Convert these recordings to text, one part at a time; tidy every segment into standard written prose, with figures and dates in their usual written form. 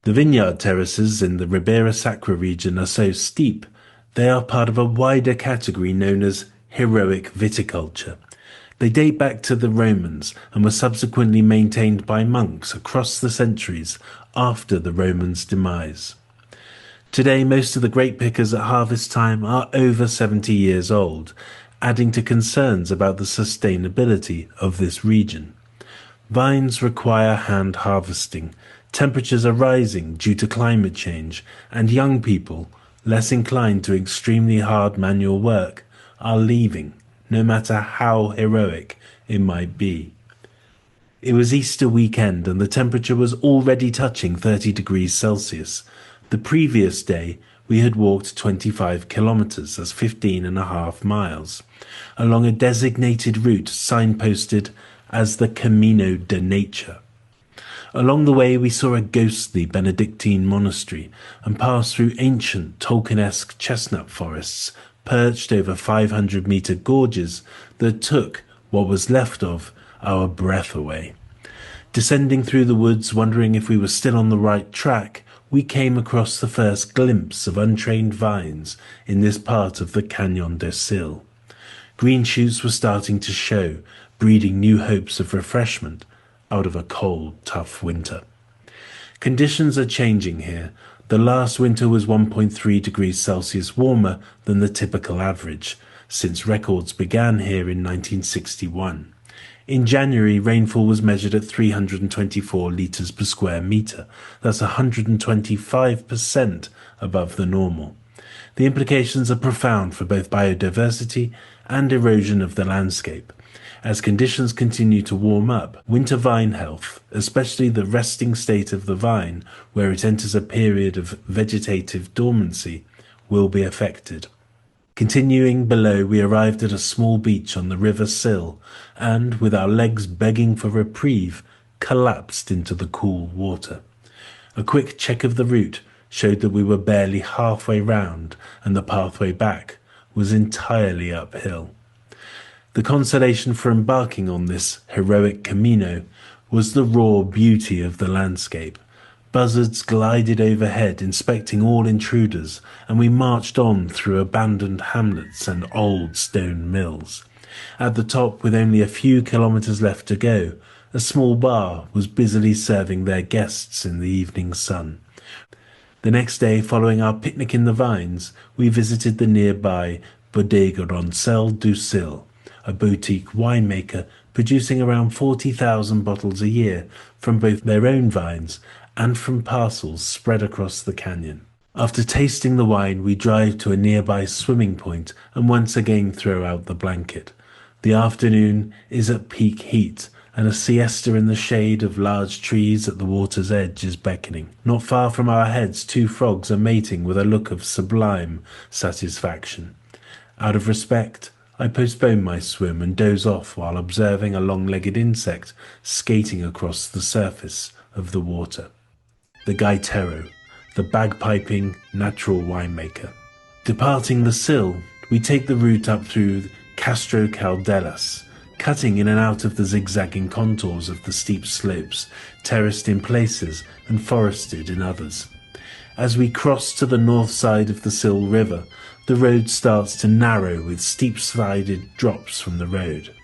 The vineyard terraces in the Ribeira Sacra region are so steep, they are part of a wider category known as heroic viticulture. They date back to the Romans and were subsequently maintained by monks across the centuries after the Romans' demise. Today, most of the grape pickers at harvest time are over 70 years old, adding to concerns about the sustainability of this region. Vines require hand harvesting, temperatures are rising due to climate change, and young people, less inclined to extremely hard manual work, are leaving, no matter how heroic it might be. It was Easter weekend and the temperature was already touching 30 degrees Celsius. The previous day, we had walked 25 kilometers, that's 15.5 miles, along a designated route signposted as the Camino da Natureza. Along the way we saw a ghostly Benedictine monastery and passed through ancient Tolkien-esque chestnut forests perched over 500-metre gorges that took what was left of our breath away. Descending through the woods, wondering if we were still on the right track, we came across the first glimpse of untrained vines in this part of the Cañón de Sil. Green shoots were starting to show, breeding new hopes of refreshment out of a cold, tough winter. Conditions are changing here. The last winter was 1.3 degrees Celsius warmer than the typical average, since records began here in 1961. In January, rainfall was measured at 324 litres per square metre. That's 125% above the normal. The implications are profound for both biodiversity and erosion of the landscape. As conditions continue to warm up, winter vine health, especially the resting state of the vine, where it enters a period of vegetative dormancy, will be affected. Continuing below, we arrived at a small beach on the River Sil and, with our legs begging for reprieve, collapsed into the cool water. A quick check of the route showed that we were barely halfway round and the pathway back was entirely uphill. The consolation for embarking on this heroic Camino was the raw beauty of the landscape. Buzzards glided overhead, inspecting all intruders, and we marched on through abandoned hamlets and old stone mills. At the top, with only a few kilometres left to go, a small bar was busily serving their guests in the evening sun. The next day, following our picnic in the vines, we visited the nearby Bodega Roncel do Sil, a boutique winemaker producing around 40,000 bottles a year from both their own vines and from parcels spread across the canyon. After tasting the wine, we drive to a nearby swimming point and once again throw out the blanket. The afternoon is at peak heat, and a siesta in the shade of large trees at the water's edge is beckoning. Not far from our heads, two frogs are mating with a look of sublime satisfaction. Out of respect, I postpone my swim and doze off while observing a long-legged insect skating across the surface of the water. The gaitero, the bagpiping natural winemaker. Departing the Sil, we take the route up through Castro Caldelas, cutting in and out of the zigzagging contours of the steep slopes, terraced in places and forested in others. As we cross to the north side of the Sil River, the road starts to narrow with steep-sided drops from the road.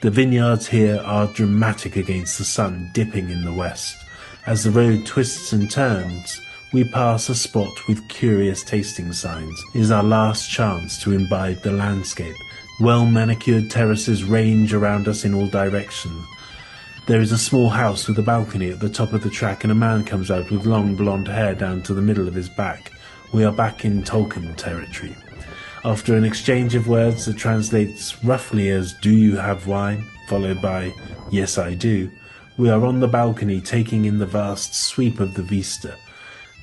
The vineyards here are dramatic against the sun dipping in the west. As the road twists and turns, we pass a spot with curious tasting signs. It is our last chance to imbibe the landscape. Well-manicured terraces range around us in all directions. There is a small house with a balcony at the top of the track, and a man comes out with long blonde hair down to the middle of his back. We are back in Tolkien territory. After an exchange of words that translates roughly as "Do you have wine?" followed by "Yes, I do," we are on the balcony taking in the vast sweep of the vista.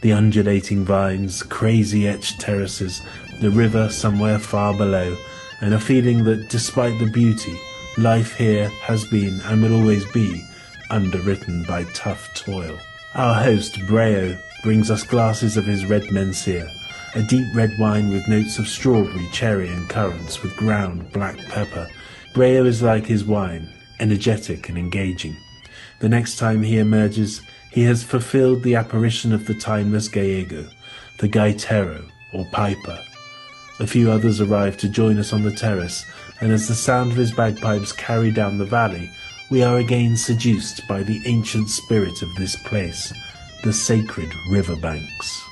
The undulating vines, crazy etched terraces, the river somewhere far below, and a feeling that despite the beauty, life here has been and will always be underwritten by tough toil. Our host, Breo, brings us glasses of his red Mencía, a deep red wine with notes of strawberry, cherry and currants with ground black pepper. Breo is like his wine, energetic and engaging. The next time he emerges, He has fulfilled the apparition of the timeless Gallego, the gaitero, or piper. A few others arrive to join us on the terrace, and as the sound of his bagpipes carry down the valley, we are again seduced by the ancient spirit of this place, the sacred river banks.